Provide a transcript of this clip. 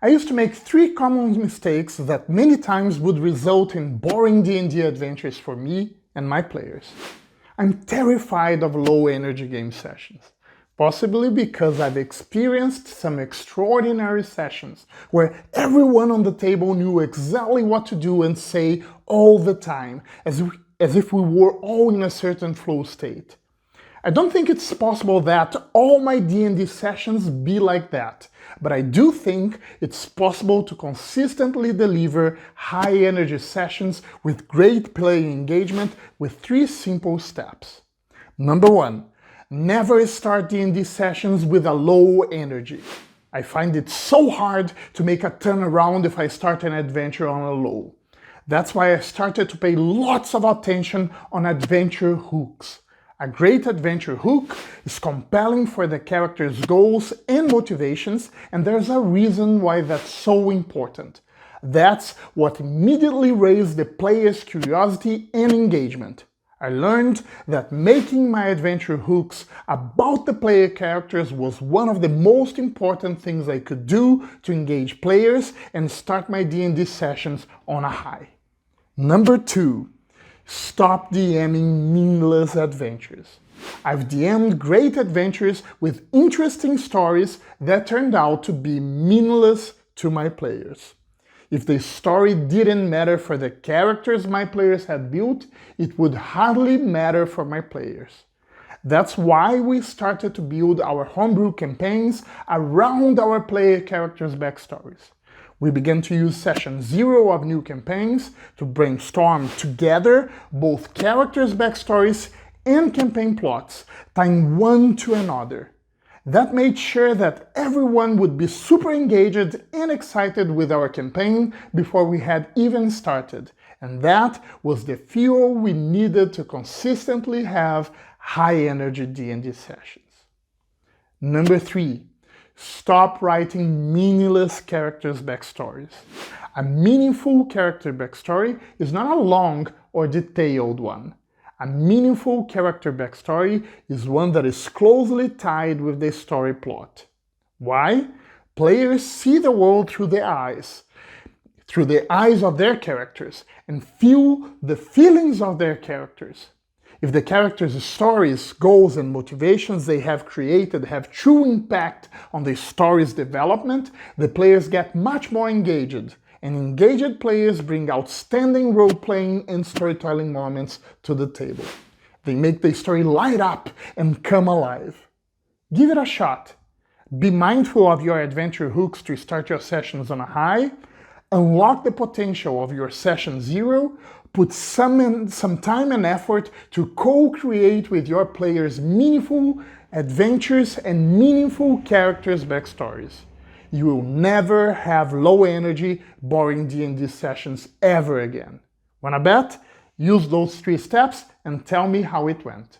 I used to make 3 common mistakes that many times would result in boring D&D adventures for me and my players. I'm terrified of low-energy game sessions, possibly because I've experienced some extraordinary sessions where everyone on the table knew exactly what to do and say all the time, as if we were all in a certain flow state. I don't think it's possible that all my D&D sessions be like that, but I do think it's possible to consistently deliver high-energy sessions with great player engagement with 3 simple steps. Number 1. Never start D&D sessions with a low energy. I find it so hard to make a turnaround if I start an adventure on a low. That's why I started to pay lots of attention on adventure hooks. A great adventure hook is compelling for the character's goals and motivations, and there's a reason why that's so important. That's what immediately raised the player's curiosity and engagement. I learned that making my adventure hooks about the player characters was one of the most important things I could do to engage players and start my D&D sessions on a high. Number 2. Stop DMing meaningless adventures. I've DM'd great adventures with interesting stories that turned out to be meaningless to my players. If the story didn't matter for the characters my players had built, it would hardly matter for my players. That's why we started to build our homebrew campaigns around our player characters' backstories. We began to use session 0 of new campaigns to brainstorm together both characters' backstories and campaign plots, tying one to another. That made sure that everyone would be super engaged and excited with our campaign before we had even started, and that was the fuel we needed to consistently have high-energy D&D sessions. Number 3. Stop writing meaningless characters' backstories. A meaningful character backstory is not a long or detailed one. A meaningful character backstory is one that is closely tied with the story plot. Why? Players see the world through the eyes of their characters, and feel the feelings of their characters. If the characters' stories, goals, and motivations they have created have true impact on the story's development, the players get much more engaged, and engaged players bring outstanding role-playing and storytelling moments to the table. They make the story light up and come alive. Give it a shot. Be mindful of your adventure hooks to start your sessions on a high, unlock the potential of your session 0, put some time and effort to co-create with your players meaningful adventures and meaningful characters' backstories. You will never have low-energy, boring D&D sessions ever again. Wanna bet? Use those 3 steps and tell me how it went.